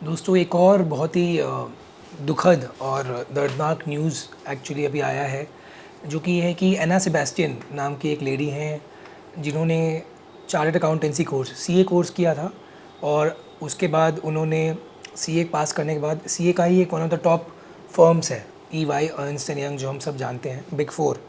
दोस्तों एक और बहुत ही दुखद और दर्दनाक न्यूज़ एक्चुअली अभी आया है, जो कि ये है कि एना सेबेस्टियन नाम की एक लेडी हैं जिन्होंने chartered accountancy course CA course किया था। और उसके बाद उन्होंने सीए पास करने के बाद सीए का ही एक one of the top firms है ईवाई अर्न्स्ट एंड यंग, जो हम सब जानते हैं बिग फोर।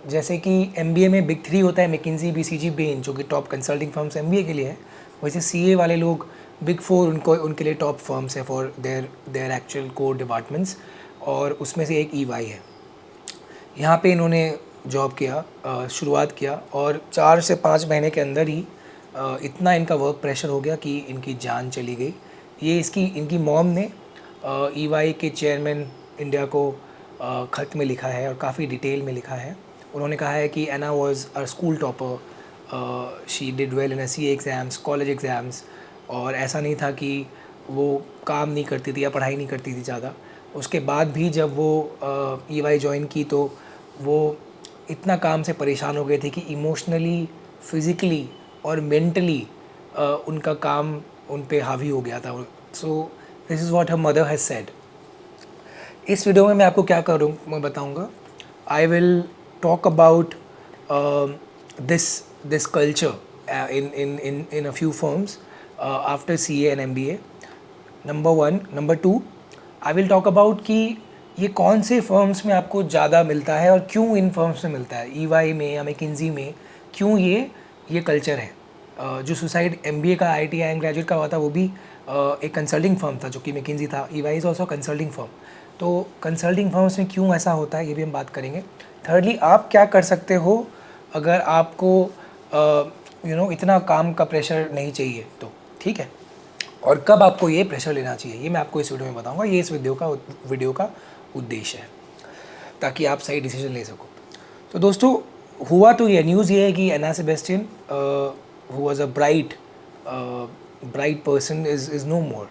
जैसे कि एमबीए में बिग थ्री होता है मैकिन्जी, बीसीजी, बेन, जो कि टॉप कंसल्टिंग फर्म्स एमबीए के लिए है। वैसे सीए वाले लोग बिग फोर उनके लिए टॉप फर्म्स है for their actual core departments, और उसमें से एक ईवाई है। यहाँ पे इन्होंने जॉब किया, शुरुआत किया, और 4 से 5 महीने के अंदर ही इतना इनका वर्क प्रेशर हो गया कि इनकी जान चली गई। ये इनकी मॉम ने ईवाई के चेयरमैन इंडिया को ख़त में लिखा है और काफ़ी डिटेल में लिखा है। उन्होंने कहा है कि Anna was a school topper, she did well in CA exams, college exams, और ऐसा नहीं था कि वो काम नहीं करती थी या पढ़ाई नहीं करती थी ज़्यादा। उसके बाद भी जब वो ईवाई ज्वाइन की तो वो इतना काम से परेशान हो गए थे कि इमोशनली, फिज़िकली और मेंटली उनका काम उन पे हावी हो गया था। So this is what her mother has said. इस वीडियो में मैं आपको क्या करूँ मैं बताऊँगा। I will talk about this this culture in a few firms after CA and MBA, number one. Number two, I will talk about कि ये कौन से फर्म्स में आपको ज़्यादा मिलता है और क्यों इन फर्म्स में मिलता है, ईवाई में या मैकिन्जी में, क्यों ये कल्चर है। जो सुसाइड एमबीए का आईआईटी ग्रेजुएट का हुआ था वो भी एक कंसल्टिंग फर्म था जो कि मैकिन्जी था। EY is also consulting firm. तो कंसल्टिंग फर्म्स में क्यों ऐसा होता है ये भी हम बात करेंगे। थर्डली, आप क्या कर सकते हो अगर आपको इतना काम का प्रेशर नहीं चाहिए तो, ठीक है, और कब आपको ये प्रेशर लेना चाहिए, ये मैं आपको इस वीडियो में बताऊंगा। ये इस वीडियो का उद्देश्य है, ताकि आप सही डिसीजन ले सको। तो दोस्तों, हुआ तो ये न्यूज़ ये है कि Anna Sebastian who was a bright person is no more,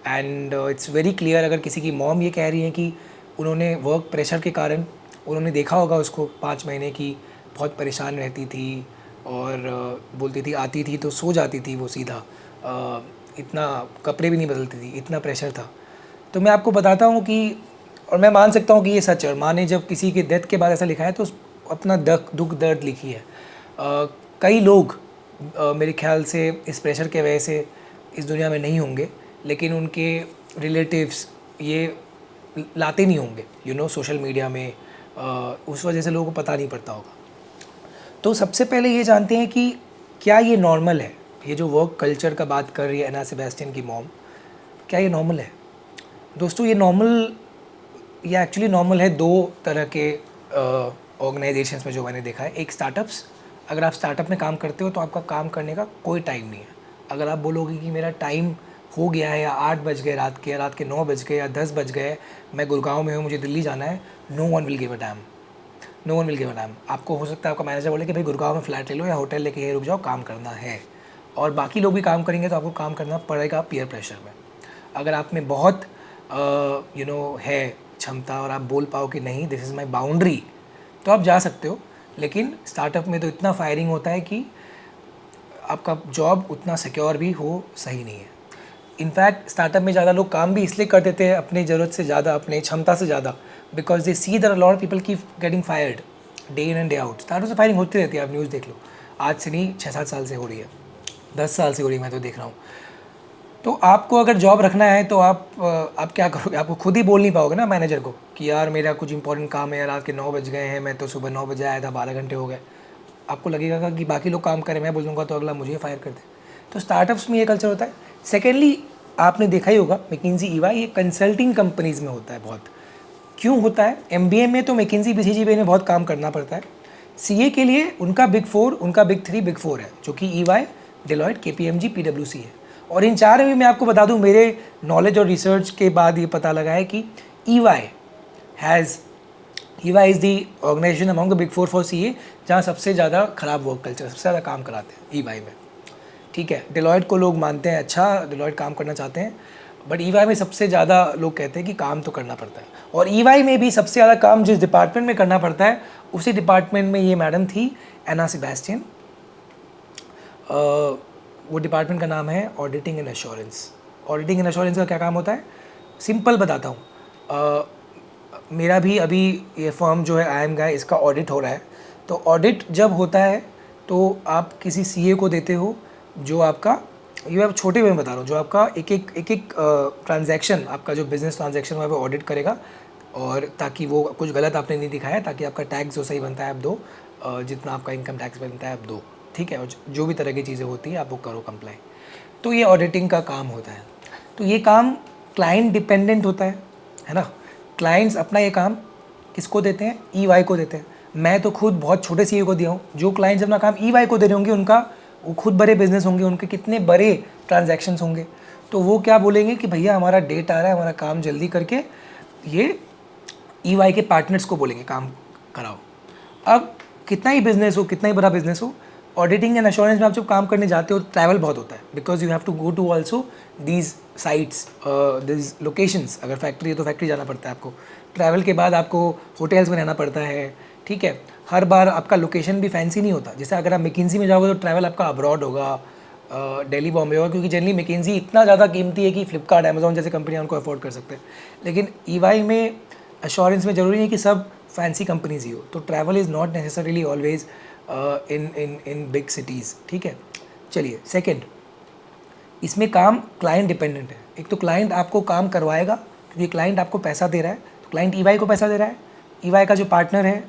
and it's very clear. अगर किसी की मॉम ये कह रही है कि उन्होंने वर्क प्रेशर के कारण, उन्होंने देखा होगा उसको 5 महीने की बहुत परेशान रहती थी और बोलती थी, आती थी तो सो जाती थी वो सीधा, इतना कपड़े भी नहीं बदलती थी, इतना प्रेशर था। तो मैं आपको बताता हूँ कि, और मैं मान सकता हूँ कि ये सच है, और माँ ने जब किसी के डेथ के बाद ऐसा लिखा है तो अपना दुख दर्द लिखी है। कई लोग मेरे ख्याल से इस प्रेशर के वजह से इस दुनिया में नहीं होंगे, लेकिन उनके रिलेटिव्स ये लाते नहीं होंगे सोशल मीडिया में, उस वजह से लोगों को पता नहीं पड़ता होगा। तो सबसे पहले ये जानते हैं कि क्या ये नॉर्मल है, ये जो वर्क कल्चर का बात कर रही है एना सेबेस्टियन की मॉम, क्या ये नॉर्मल है। दोस्तों, ये एक्चुअली नॉर्मल है दो तरह के ऑर्गेनाइजेशंस में, जो मैंने देखा है। एक, स्टार्टअप्स। अगर आप स्टार्टअप में काम करते हो तो आपका काम करने का कोई टाइम नहीं है। अगर आप बोलोगे कि मेरा टाइम हो गया है, या 8 बज गए रात के 9 बज गए या 10 बज गए, मैं गुड़गांव में हूँ, मुझे दिल्ली जाना है, no one will give a damn. No one will give a damn. आपको हो सकता है आपका मैनेजर बोले कि भाई गुड़गांव में फ्लैट ले लो या होटल लेके रुक जाओ, काम करना है, और बाकी लोग भी काम करेंगे तो आपको काम करना पड़ेगा पीयर प्रेशर में। अगर आप में बहुत है क्षमता और आप बोल पाओ कि नहीं, दिस इज़ माई बाउंड्री, तो आप जा सकते हो। लेकिन स्टार्टअप में तो इतना फायरिंग होता है कि आपका जॉब उतना सिक्योर भी हो सही नहीं है। इनफैक्ट स्टार्टअप में ज़्यादा लोग काम भी इसलिए कर देते हैं अपनी ज़रूरत से ज़्यादा, अपने क्षमता से ज़्यादा, because they see that a lot of people keep getting fired day in and day out. Startup से फायरिंग होती रहती है, आप न्यूज़ देख लो, आज से नहीं 6-7 साल से हो रही है, 10 साल से हो रही है, मैं तो देख रहा हूँ। तो आपको अगर जॉब रखना है तो आप क्या करोगे, आपको खुद ही बोल नहीं पाओगे ना मैनेजर को कि यार मेरा कुछ इंपॉर्टेंट काम है, रात के 9 बज गए हैं, मैं तो सुबह 9 बजे आया था, 12 घंटे हो गए। आपको लगेगा कि बाकी लोग काम करें, मैं बोल दूँगा तो अगला मुझे फायर कर दे। तो स्टार्टअप्स में ये कल्चर होता है। सेकेंडली, आपने देखा ही होगा मैकिन्जी, ईवाई, ये कंसल्टिंग कंपनीज़ में होता है बहुत। क्यों होता है? एमबीए में तो मैकिन्जी, बीसीजी में बहुत काम करना पड़ता है। सीए के लिए उनका बिग फोर, उनका बिग थ्री, बिग फोर है, जो कि ईवाई, डेलॉयट, केपीएमजी, पीडब्ल्यूसी है। और इन चार में मैं आपको बता दूं, मेरे नॉलेज और रिसर्च के बाद ये पता लगा है कि EY is the organisation among the big four for CA जहाँ सबसे ज़्यादा ख़राब वर्क कल्चर, सबसे ज़्यादा काम कराते हैं ईवाई में। ठीक है, डेलॉयट को लोग मानते हैं अच्छा, डेलॉयट काम करना चाहते हैं, बट ईवाई में सबसे ज़्यादा लोग कहते हैं कि काम तो करना पड़ता है। और ईवाई में भी सबसे ज़्यादा काम जिस डिपार्टमेंट में करना पड़ता है, उसी डिपार्टमेंट में ये मैडम थी, एना सेबेस्टियन। वो डिपार्टमेंट का नाम है auditing and assurance. Auditing and assurance का क्या काम होता है, सिंपल बताता हूँ। मेरा भी अभी ये फर्म जो है आई एम गाय, इसका ऑडिट हो रहा है। तो ऑडिट जब होता है तो आप किसी सीए को देते हो जो आपका, ये मैं छोटे वे में बता रहा हूँ, जो आपका एक एक ट्रांजैक्शन, आपका जो बिजनेस ट्रांजैक्शन हुआ है वो ऑडिट करेगा, और ताकि वो कुछ गलत आपने नहीं दिखाया, ताकि आपका टैक्स जो सही बनता है आप दो, जितना आपका इनकम टैक्स बनता है आप दो, ठीक है। और जो भी तरह की चीज़ें होती हैं आप वो करो कंप्लाई। तो ये ऑडिटिंग का काम होता है। तो ये काम क्लाइंट डिपेंडेंट होता है ना। क्लाइंट्स अपना ये काम किसको देते हैं, ईवाई को देते हैं। मैं तो खुद बहुत छोटे सीए को दिया हूँ। जो क्लाइंट्स अपना काम ईवाई को दे रहे होंगे, उनका वो खुद बड़े बिजनेस होंगे, उनके कितने बड़े ट्रांजैक्शंस होंगे, तो वो क्या बोलेंगे कि भैया हमारा डेट आ रहा है, हमारा काम जल्दी करके ये ईवाई के पार्टनर्स को बोलेंगे काम कराओ। अब कितना ही बिजनेस हो, कितना ही बड़ा बिजनेस हो, ऑडिटिंग एंड एश्योरेंस में आप जब काम करने जाते हो ट्रैवल बहुत होता है, because you have to go to also these sites, these locations. अगर फैक्ट्री है तो फैक्ट्री जाना पड़ता है आपको, ट्रैवल के बाद आपको होटल्स में रहना पड़ता है, ठीक है। हर बार आपका लोकेशन भी फैंसी नहीं होता। जैसे अगर आप मैकिन्सी में जाओगे तो ट्रैवल आपका अब्रॉड होगा, दिल्ली बॉम्बे होगा, क्योंकि जनरली मैकिन्सी इतना ज़्यादा कीमती है कि फ्लिपकार्ट अमेजोन जैसे कंपनियां उनको अफोर्ड कर सकते हैं। लेकिन ईवाई में, एश्योरेंस में ज़रूरी नहीं कि सब फैंसी कंपनीज ही हो। तो travel is not necessarily always in big cities, ठीक है। चलिए सेकंड, इसमें काम क्लाइंट डिपेंडेंट है। एक तो क्लाइंट आपको काम करवाएगा, क्योंकि क्लाइंट आपको पैसा दे रहा है, तो क्लाइंट ईवाई को पैसा दे रहा है। ईवाई का जो पार्टनर है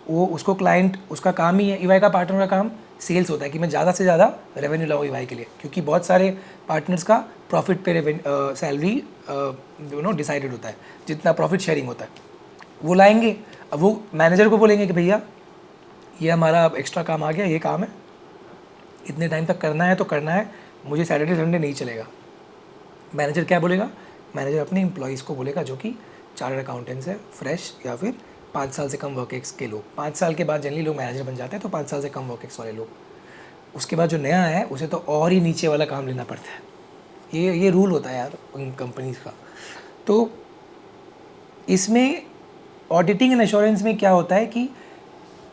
वो, उसको क्लाइंट, उसका काम ही है, ईवाई का पार्टनर का काम सेल्स होता है कि मैं ज़्यादा से ज़्यादा रेवेन्यू लाऊं ईवाई के लिए, क्योंकि बहुत सारे पार्टनर्स का प्रॉफिट पे सैलरी डिसाइडेड होता है, जितना प्रॉफिट शेयरिंग होता है वो लाएंगे। अब वो मैनेजर को बोलेंगे कि भैया ये हमारा अब एक्स्ट्रा काम आ गया, ये काम है, इतने टाइम तक करना है तो करना है, मुझे सैटरडे संडे नहीं चलेगा। मैनेजर क्या बोलेगा, मैनेजर अपने एम्प्लॉयज़ को बोलेगा जो कि चार्टर्ड अकाउंटेंट्स है, फ्रेश, या फिर 5 साल से कम वर्क एक्स के लोग। 5 साल के बाद जनरली लोग मैनेजर बन जाते हैं, तो 5 साल से कम वर्क एक्स वाले लोग। उसके बाद जो नया है उसे तो और ही नीचे वाला काम लेना पड़ता है। ये रूल होता है यार उन कंपनीज़ का। तो इसमें ऑडिटिंग एंड एश्योरेंस में क्या होता है कि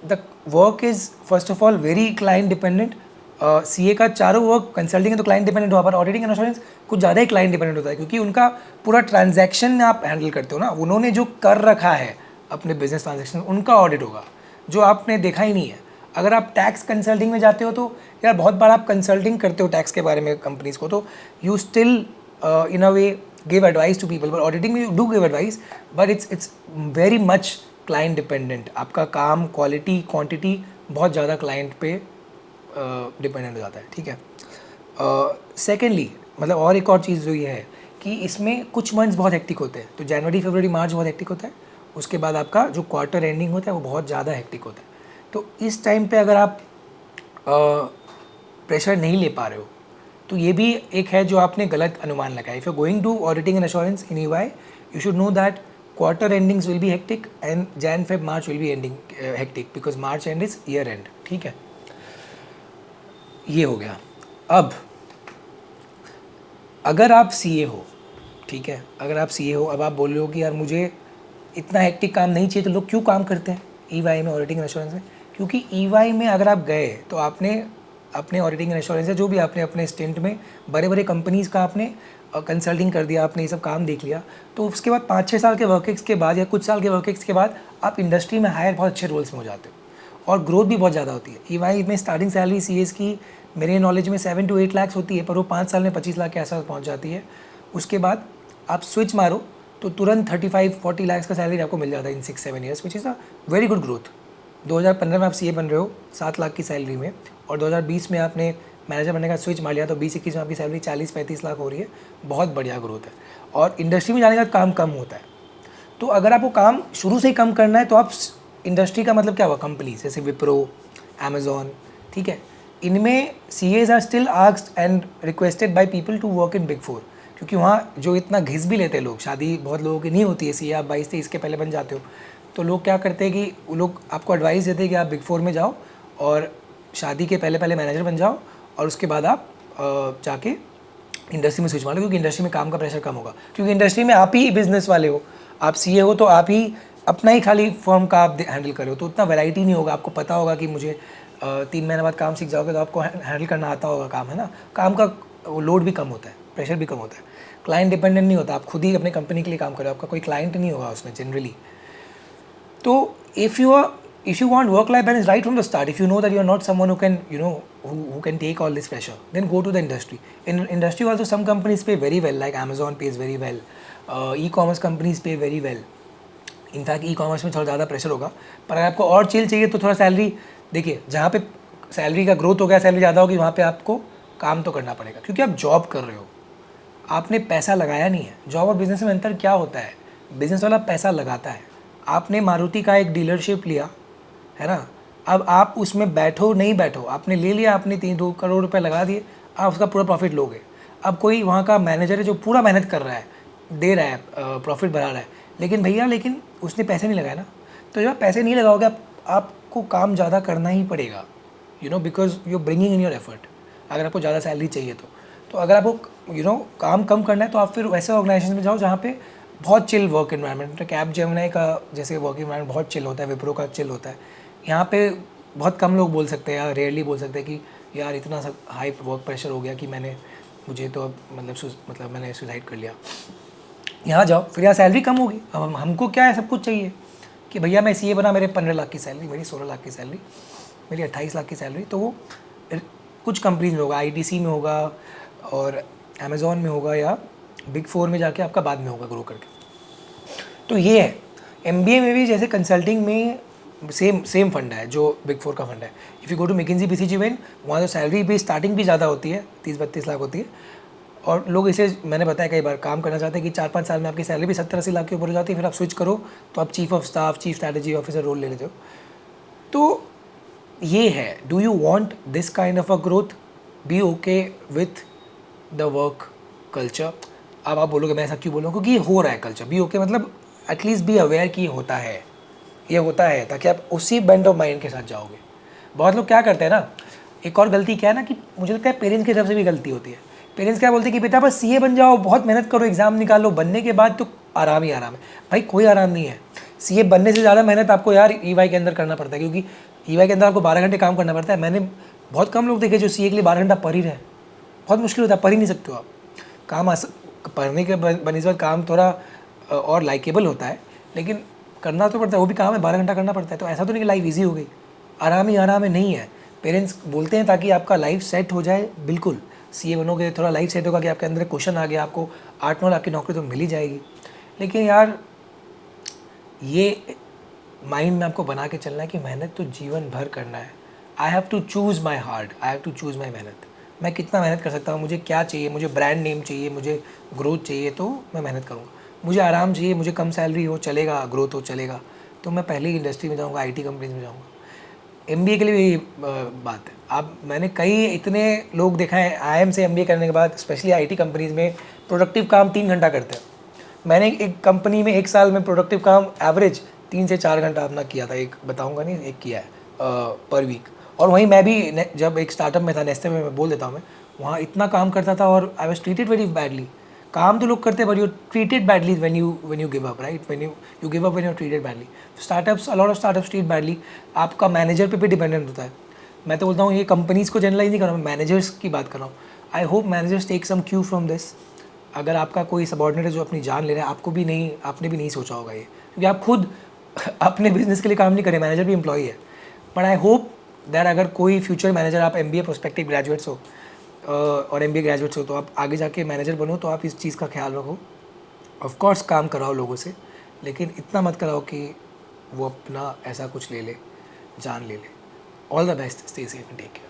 the work is first of all very client dependent. CA का चारों वर्क, कंसल्टिंग है तो क्लाइंट डिपेंडेंट हुआ, पर ऑडिटिंग एंड एश्योरेंस कुछ ज़्यादा ही क्लाइंट डिपेंडेंट होता है, क्योंकि उनका पूरा ट्रांजैक्शन आप हैंडल करते हो ना। उन्होंने जो कर रखा है अपने बिजनेस ट्रांजैक्शन, उनका ऑडिट होगा, जो आपने देखा ही नहीं है। अगर आप टैक्स कंसल्टिंग में जाते हो तो यार बहुत बार आप कंसल्टिंग करते हो टैक्स के बारे में कंपनीज़ को, तो you still in a way give advice to people, but auditing में you do give advice, but it's very much client dependent. आपका काम, क्वालिटी, क्वांटिटी बहुत ज़्यादा क्लाइंट पे डिपेंडेंट हो जाता है, ठीक है। सेकेंडली, मतलब और एक और चीज़ जो ये है कि इसमें कुछ मंथ्स बहुत हेक्टिक होते हैं। तो जनवरी, फरवरी, मार्च बहुत हेक्टिक होता है। उसके बाद आपका जो क्वार्टर एंडिंग होता है वो बहुत ज़्यादा हेक्टिक होता है। तो इस टाइम पे अगर आप प्रेशर नहीं ले पा रहे हो, तो ये भी एक है जो आपने गलत अनुमान लगाया। If you going to auditing and assurance in EY, you should know that quarter endings will be hectic and Jan Feb March will be ending hectic because March end is year end, ठीक है। ये हो गया। अब अगर आप CA हो, ठीक है, अगर आप सीए हो, अब आप बोल रहे हो कि यार मुझे इतना हेक्टिक काम नहीं चाहिए, तो लोग क्यों काम करते हैं ईवाई में, ऑडिटिंग एंड एश्योरेंस में? क्योंकि ईवाई में अगर आप गए तो आपने अपने ऑडिटिंग एंड एश्योरेंस, जो भी आपने अपने स्टेंट में बड़े बड़े कंपनीज़ का आपने कंसल्टिंग कर दिया, आपने ये सब काम देख लिया, तो उसके बाद 5-6 साल के वर्क एक्स के बाद या कुछ साल के वर्क एक्स के बाद आप इंडस्ट्री में हायर बहुत अच्छे रोल्स में हो जाते हो, और ग्रोथ भी बहुत ज़्यादा होती है। ईवाई में स्टार्टिंग सैलरी सीएस की मेरे नॉलेज में 7 to 8 लाख होती है, पर वो 5 साल में 25 लाख के आसपास पहुँच जाती है। उसके बाद आप स्विच मारो तो तुरंत 35-40 लाख का सैलरी आपको मिल जाता है इन 6-7 years, which is a very good growth. 2015 में आप सीए बन रहे हो 7 लाख की सैलरी में, और 2020 में आपने मैनेजर बनने का स्विच मार लिया, तो 20-21 में आपकी सैलरी 40-35 लाख हो रही है। बहुत बढ़िया ग्रोथ है, और इंडस्ट्री में जाने का काम कम होता है। तो अगर आपको काम शुरू से ही कम करना है तो आप इंडस्ट्री का मतलब क्या हुआ, कंपनी जैसे विप्रो, अमेजोन, ठीक है, इनमें CAs are still asked and requested by people to work in big four, क्योंकि वहाँ जो इतना घिस भी लेते हैं लोग, शादी बहुत लोगों की नहीं होती है, सीए आप 22-23 के पहले बन जाते हो, तो लोग क्या करते हैं कि वो लोग आपको एडवाइस देते हैं कि आप बिग फोर में जाओ और शादी के पहले पहले मैनेजर बन जाओ, और उसके बाद आप जाके इंडस्ट्री में स्विच मारो, क्योंकि इंडस्ट्री में काम का प्रेशर कम होगा, क्योंकि इंडस्ट्री में आप ही बिजनेस वाले हो, आप सीए हो तो आप ही अपना ही खाली फर्म का आप हैंडल करो, तो उतना वैरायटी नहीं होगा। आपको पता होगा कि मुझे 3 महीने बाद काम सीख जाओगे तो आपको हैंडल करना आता होगा काम, है ना, काम का लोड भी कम होता है। प्रेशर भी कम होता है, क्लाइंट डिपेंडेंट नहीं होता, आप खुद ही अपने कंपनी के लिए काम कर रहे हो, आपका कोई क्लाइंट नहीं होगा उसमें जनरली. तो if you want work life balance right from the start, if you know that you are not someone who can, who can take all this pressure, then go to the industry. In industry also some companies pay very well, like Amazon pays very well, e-commerce companies pay very well. In fact e-commerce में थोड़ा ज़्यादा pressure होगा, पर अगर आपको और chill चाहिए तो थोड़ा सैलरी, देखिए जहाँ पे सैलरी का ग्रोथ हो गया, सैलरी ज़्यादा होगी, वहाँ पे आपको काम तो करना पड़ेगा, क्योंकि आप जॉब कर रहे हो, आपने पैसा लगाया नहीं है. जॉब और बिजनेस में अंतर क्या होता है, बिजनेस वाला पैसा लगाता है. आपने मारुति का एक डीलरशिप लिया है ना, अब आप उसमें बैठो नहीं बैठो, आपने ले लिया, आपने 2 करोड़ रुपए लगा दिए, आप उसका पूरा प्रॉफिट लोगे. अब कोई वहाँ का मैनेजर है जो पूरा मेहनत कर रहा है, दे रहा है, प्रॉफिट बढ़ा रहा है, लेकिन भैया लेकिन उसने पैसे नहीं लगाए ना. तो जब पैसे नहीं लगाओगे आपको काम ज़्यादा करना ही पड़ेगा, because you bringing in your effort. अगर आपको ज़्यादा सैलरी चाहिए तो अगर आपको काम कम करना है तो आप फिर वैसे ऑर्गेनाइजेशन में जाओ जहाँ पे बहुत chill work environment. Cab Gemini का जैसे वर्क इन्वायरमेंट बहुत चिल होता है, विप्रो का चिल होता है. यहाँ पे बहुत कम लोग बोल सकते हैं या रेयरली बोल सकते हैं कि यार इतना सब हाई वर्क प्रेशर हो गया कि मुझे तो अब मतलब मैंने सुसाइड कर लिया. यहाँ जाओ, फिर यहाँ सैलरी कम होगी. अब हमको क्या है, सब कुछ चाहिए कि भैया मैं सीए बना, मेरे 15 लाख की सैलरी, मेरी 16 लाख की सैलरी, मेरी 28 लाख की सैलरी. तो वो कुछ कंपनीज में होगा, आईटीसी में होगा और अमेज़ॉन में होगा या बिग 4 में जाके आपका बाद में होगा ग्रो करके. तो ये है. एमबीए में भी जैसे कंसल्टिंग में सेम फंड है जो बिग 4 का फंड है. If you go to McKinsey BCG Bain, वहाँ तो सैलरी भी स्टार्टिंग भी ज़्यादा होती है, 30-32 लाख होती है. और लोग इसे, मैंने बताया कई बार, काम करना चाहते हैं कि 4-5 साल में आपकी सैलरी भी 70-80 लाख के ऊपर हो जाती है. फिर आप स्विच करो तो आप chief of staff, chief strategy officer role ले लेते हो. तो ये है, do you want this kind of a growth, be okay with the work culture. अब आप बोलोगे मैं ऐसा क्यों बोलूँ, क्योंकि ये हो रहा है कल्चर. बी ओके मतलब एटलीस्ट बी अवेयर कि ये होता है, ताकि आप उसी बेंड ऑफ माइंड के साथ जाओगे. बहुत लोग क्या करते हैं ना, एक और गलती क्या है ना, कि मुझे लगता है पेरेंट्स की तरफ से भी गलती होती है. पेरेंट्स क्या बोलते हैं कि बेटा बस सीए बन जाओ, बहुत मेहनत करो, एग्ज़ाम निकालो, बनने के बाद तो आराम ही आराम है. भाई कोई आराम नहीं है. सीए बनने से ज़्यादा मेहनत आपको यार ईवाई के अंदर करना पड़ता है, क्योंकि ईवाई के अंदर आपको 12 घंटे काम करना पड़ता है. मैंने बहुत कम लोग देखे जो सीए के लिए 12 घंटा पढ़ ही रहे. बहुत मुश्किल होता है, पढ़ ही नहीं सकते हो आप. काम पढ़ने के बनिस्बत काम थोड़ा और लाइकेबल होता है, लेकिन करना तो पड़ता है, वो भी काम है, 12 घंटा करना पड़ता है. तो ऐसा तो नहीं कि लाइफ ईजी हो गई, आराम ही आराम है, नहीं है. पेरेंट्स बोलते हैं ताकि आपका लाइफ सेट हो जाए. बिल्कुल सीए बनोगे, थोड़ा लाइफ सेट होगा कि आपके अंदर क्वेश्चन आ गया, आपको 8-9 लाख की नौकरी तो मिल ही जाएगी. लेकिन यार ये माइंड में आपको बना के चलना है कि मेहनत तो जीवन भर करना है. I have to choose my hard, I have to choose my मेहनत. मैं कितना मेहनत कर सकता हूँ, मुझे क्या चाहिए, मुझे ब्रांड नेम चाहिए, मुझे ग्रोथ चाहिए, तो मैं मेहनत करूँगा. मुझे आराम चाहिए, मुझे कम सैलरी हो चलेगा, ग्रोथ हो चलेगा, तो मैं पहले ही इंडस्ट्री में जाऊँगा, आईटी कंपनीज में जाऊँगा. एमबीए के लिए भी यही बात है. अब मैंने कई इतने लोग देखा है आईएम से एमबीए करने के बाद, स्पेशली आईटी कंपनीज में प्रोडक्टिव काम 3 घंटा करते हैं. मैंने एक कंपनी में 1 साल में प्रोडक्टिव काम एवरेज 3 से 4 घंटा अपना किया था. एक बताऊंगा नहीं, एक किया है पर वीक. और वहीं मैं भी जब एक स्टार्टअप में था, नेस्टे में, मैं बोल देता हूँ, मैं वहाँ इतना काम करता था और I was treated very badly. काम तो लोग करते हैं, but you treated badly when you give up, right. When you give up, when you treated badly. Startups, a lot of startups treat badly. आपका मैनेजर पे भी डिपेंडेंट होता है. मैं तो बोलता हूँ ये कंपनीज़ को जनरलाइज नहीं कर रहा हूँ, मैनेजर्स की बात कर रहा हूँ. I hope managers take some cue from this. अगर आपका कोई सबॉर्डिनेट है जो अपनी जान ले रहा है, आपने भी नहीं सोचा होगा ये, क्योंकि आप खुद अपने बिजनेस के लिए काम नहीं करें, मैनेजर भी एम्प्लॉई है. बट आई होप दैट अगर कोई फ्यूचर मैनेजर, आप एमबीए प्रोस्पेक्टिव ग्रेजुएट्स हो और एमबीए ग्रेजुएट्स हो, तो आप आगे जाके मैनेजर बनो, तो आप इस चीज़ का ख्याल रखो. ऑफ कोर्स काम कराओ लोगों से, लेकिन इतना मत कराओ कि वो अपना ऐसा कुछ ले ले, जान ले ले. All the best, stay safe and take care.